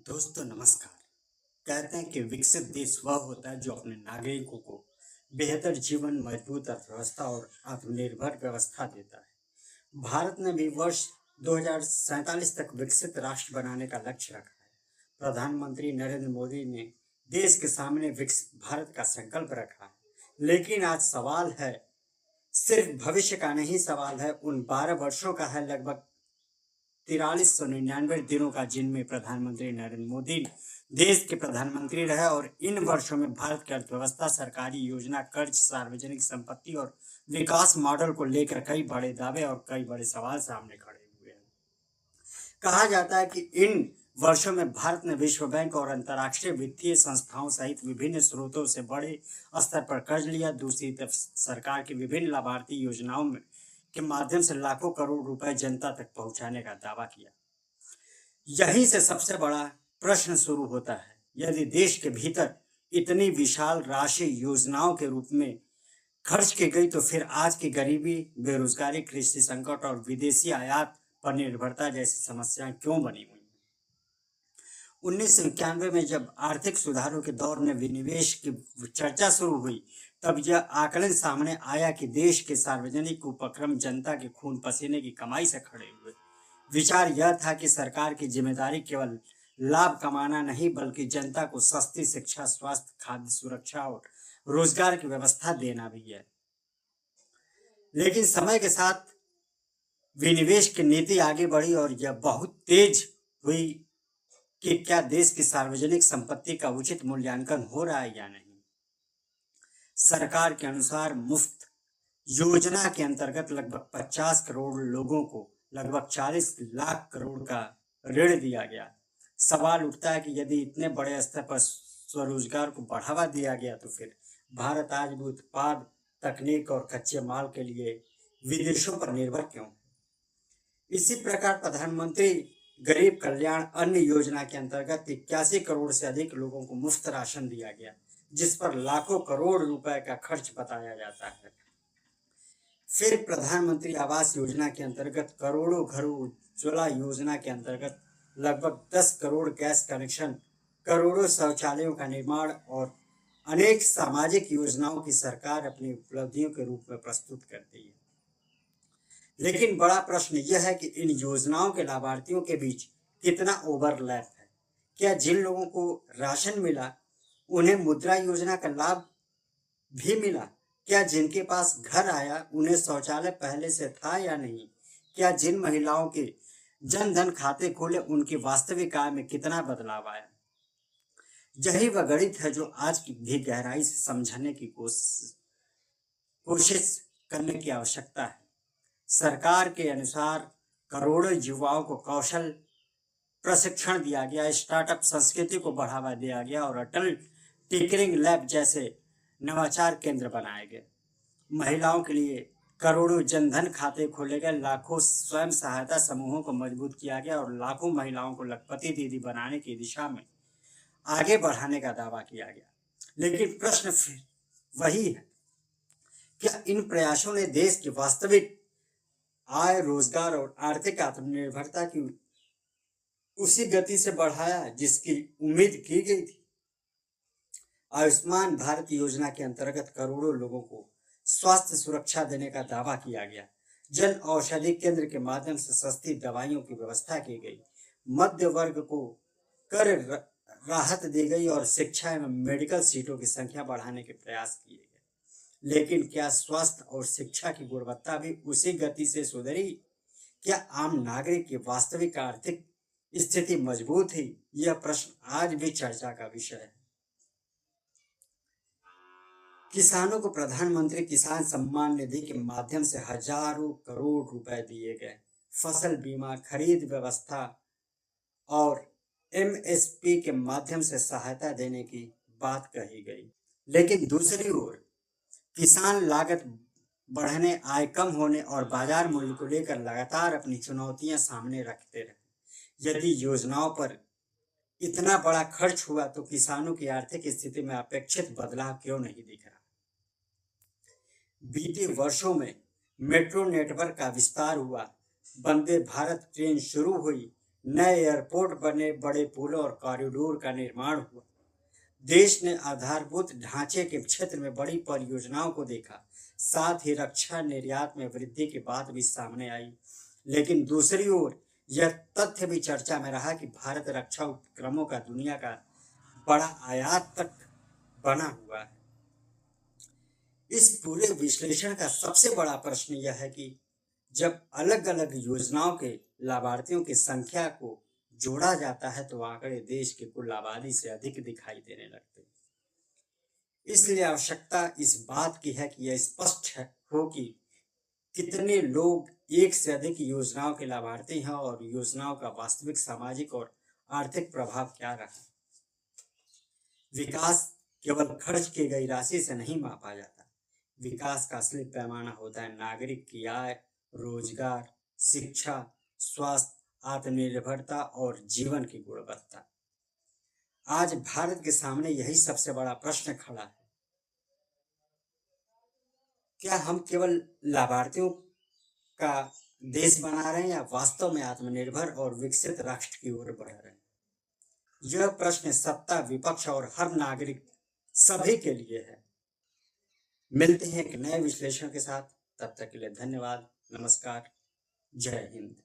दोस्तों नमस्कार। कहते हैं कि विकसित देश वह होता है जो अपने नागरिकों को बेहतर जीवन, मजबूत अर्थव्यवस्था और आत्मनिर्भर व्यवस्था देता है। भारत ने भी वर्ष 2047 तक विकसित राष्ट्र बनाने का लक्ष्य रखा है। प्रधानमंत्री नरेंद्र मोदी ने देश के सामने विकसित भारत का संकल्प रखा है। लेकिन आज सवाल है, सिर्फ भविष्य का नहीं, सवाल है उन 12 वर्षों का है, लगभग 4399 दिनों का, जिनमें प्रधानमंत्री नरेंद्र मोदी देश के प्रधानमंत्री रहे। और इन वर्षों में भारत की अर्थव्यवस्था, सरकारी योजना, कर्ज, सार्वजनिक संपत्ति और विकास मॉडल को लेकर कई बड़े दावे और कई बड़े सवाल सामने खड़े हुए हैं। कहा जाता है कि इन वर्षों में भारत ने विश्व बैंक और अंतर्राष्ट्रीय वित्तीय संस्थाओं सहित विभिन्न स्रोतों से बड़े स्तर पर कर्ज लिया। दूसरी तरफ सरकार की विभिन्न लाभार्थी योजनाओं में के माध्यम से लाखों करोड़ रुपए जनता तक पहुंचाने का दावा किया। यहीं से सबसे बड़ा प्रश्न शुरू होता है। यदि देश के भीतर इतनी विशाल राशि योजनाओं के रूप में खर्च की गई, तो फिर आज की गरीबी, बेरोजगारी, कृषि संकट और विदेशी आयात पर निर्भरता जैसी समस्याएं क्यों बनी हुई? 1991 में जब आर्थिक सुधारों के दौर में विनिवेश की चर्चा शुरू हुई, तब यह आकलन सामने आया कि देश के सार्वजनिक उपक्रम जनता के खून पसीने की कमाई से खड़े हुए। विचार यह था कि सरकार की जिम्मेदारी केवल लाभ कमाना नहीं, बल्कि जनता को सस्ती शिक्षा, स्वास्थ्य, खाद्य सुरक्षा और रोजगार की व्यवस्था देना भी है। लेकिन समय के साथ विनिवेश की नीति आगे बढ़ी और यह बहुत तेज हुई कि क्या देश की सार्वजनिक संपत्ति का उचित मूल्यांकन हो रहा है या नहीं। सरकार के अनुसार मुफ्त योजना के अंतर्गत लगभग 50 करोड़ लोगों को लगभग 40 लाख करोड़ का ऋण दिया गया। सवाल उठता है कि यदि इतने बड़े स्तर पर स्वरोजगार को बढ़ावा दिया गया, तो फिर भारत आज भी उत्पाद, तकनीक और कच्चे माल के लिए विदेशों पर निर्भर क्यों? इसी प्रकार प्रधानमंत्री गरीब कल्याण अन्न योजना के अंतर्गत 81 करोड़ से अधिक लोगों को मुफ्त राशन दिया गया, जिस पर लाखों करोड़ रुपए का खर्च बताया जाता है। फिर प्रधानमंत्री आवास योजना के अंतर्गत करोड़ों घरों, उज्ज्वला योजना के अंतर्गत लगभग 10 करोड़ गैस कनेक्शन, करोड़ों शौचालयों का निर्माण और अनेक सामाजिक योजनाओं की सरकार अपनी उपलब्धियों के रूप में प्रस्तुत करती है। लेकिन बड़ा प्रश्न यह है कि इन योजनाओं के लाभार्थियों के बीच कितना ओवरलैप है। क्या जिन लोगों को राशन मिला, उन्हें मुद्रा योजना का लाभ भी मिला? क्या जिनके पास घर आया, उन्हें शौचालय पहले से था या नहीं? क्या जिन महिलाओं के जन धन खाते खोले, उनकी वास्तविक आय में कितना बदलाव आया? यही वह गणित है जो आज की भी गहराई से समझने की कोशिश करने की आवश्यकता है। सरकार के अनुसार करोड़ों युवाओं को कौशल प्रशिक्षण दिया गया, स्टार्टअप संस्कृति को बढ़ावा दिया गया और अटल टिंकरिंग लैब जैसे नवाचार केंद्र बनाए गए। महिलाओं के लिए करोड़ों जनधन खाते खोले गए, लाखों स्वयं सहायता समूहों को मजबूत किया गया और लाखों महिलाओं को लखपति दीदी बनाने की दिशा में आगे बढ़ाने का दावा किया गया। लेकिन प्रश्न फिर वही है, क्या इन प्रयासों ने देश की वास्तविक आय, रोजगार और आर्थिक आत्मनिर्भरता की उसी गति से बढ़ाया जिसकी उम्मीद की गई थी? आयुष्मान भारत योजना के अंतर्गत करोड़ों लोगों को स्वास्थ्य सुरक्षा देने का दावा किया गया। जन औषधि केंद्र के माध्यम से सस्ती दवाइयों की व्यवस्था की गई। मध्य वर्ग को कर राहत दी गई और शिक्षा एवं मेडिकल सीटों की संख्या बढ़ाने के प्रयास किए गए। लेकिन क्या स्वास्थ्य और शिक्षा की गुणवत्ता भी उसी गति से सुधरी? क्या आम नागरिक की वास्तविक आर्थिक स्थिति मजबूत है? यह प्रश्न आज भी चर्चा का विषय है। किसानों को प्रधानमंत्री किसान सम्मान निधि के माध्यम से हजारों करोड़ रुपए दिए गए। फसल बीमा, खरीद व्यवस्था और एमएसपी के माध्यम से सहायता देने की बात कही गई। लेकिन दूसरी ओर किसान लागत बढ़ने, आय कम होने और बाजार मूल्य को लेकर लगातार अपनी चुनौतियां सामने रखते रहे। यदि योजनाओं पर इतना बड़ा खर्च हुआ, तो किसानों की आर्थिक स्थिति में अपेक्षित बदलाव क्यों नहीं दिख रहा? बीते वर्षों में मेट्रो नेटवर्क का विस्तार हुआ, वंदे भारत ट्रेन शुरू हुई, नए एयरपोर्ट बने, बड़े पुलों और कॉरिडोर का निर्माण हुआ। देश ने आधारभूत ढांचे के क्षेत्र में बड़ी परियोजनाओं को देखा। साथ ही रक्षा निर्यात में वृद्धि की बात भी सामने आई। लेकिन दूसरी ओर यह तथ्य भी चर्चा में रहा कि भारत रक्षा उपक्रमों का दुनिया का बड़ा आयात तक बना हुआ है। इस पूरे विश्लेषण का सबसे बड़ा प्रश्न यह है कि जब अलग अलग योजनाओं के लाभार्थियों की संख्या को जोड़ा जाता है तो आंकड़े देश की कुल आबादी से अधिक दिखाई देने लगते हैं। इसलिए आवश्यकता इस बात की है कि यह स्पष्ट हो कि कितने लोग एक से अधिक योजनाओं के लाभार्थी हैं और योजनाओं का वास्तविक सामाजिक और आर्थिक प्रभाव क्या रहा। विकास केवल खर्च की गई राशि से नहीं मापा जाता। विकास का असली पैमाना होता है नागरिक की आय, रोजगार, शिक्षा, स्वास्थ्य, आत्मनिर्भरता और जीवन की गुणवत्ता। आज भारत के सामने यही सबसे बड़ा प्रश्न खड़ा है। क्या हम केवल लाभार्थियों का देश बना रहे हैं या वास्तव में आत्मनिर्भर और विकसित राष्ट्र की ओर बढ़ रहे हैं? यह प्रश्न सत्ता, विपक्ष और हर नागरिक सभी के लिए है। मिलते हैं एक नए विश्लेषण के साथ। तब तक के लिए धन्यवाद। नमस्कार। जय हिंद।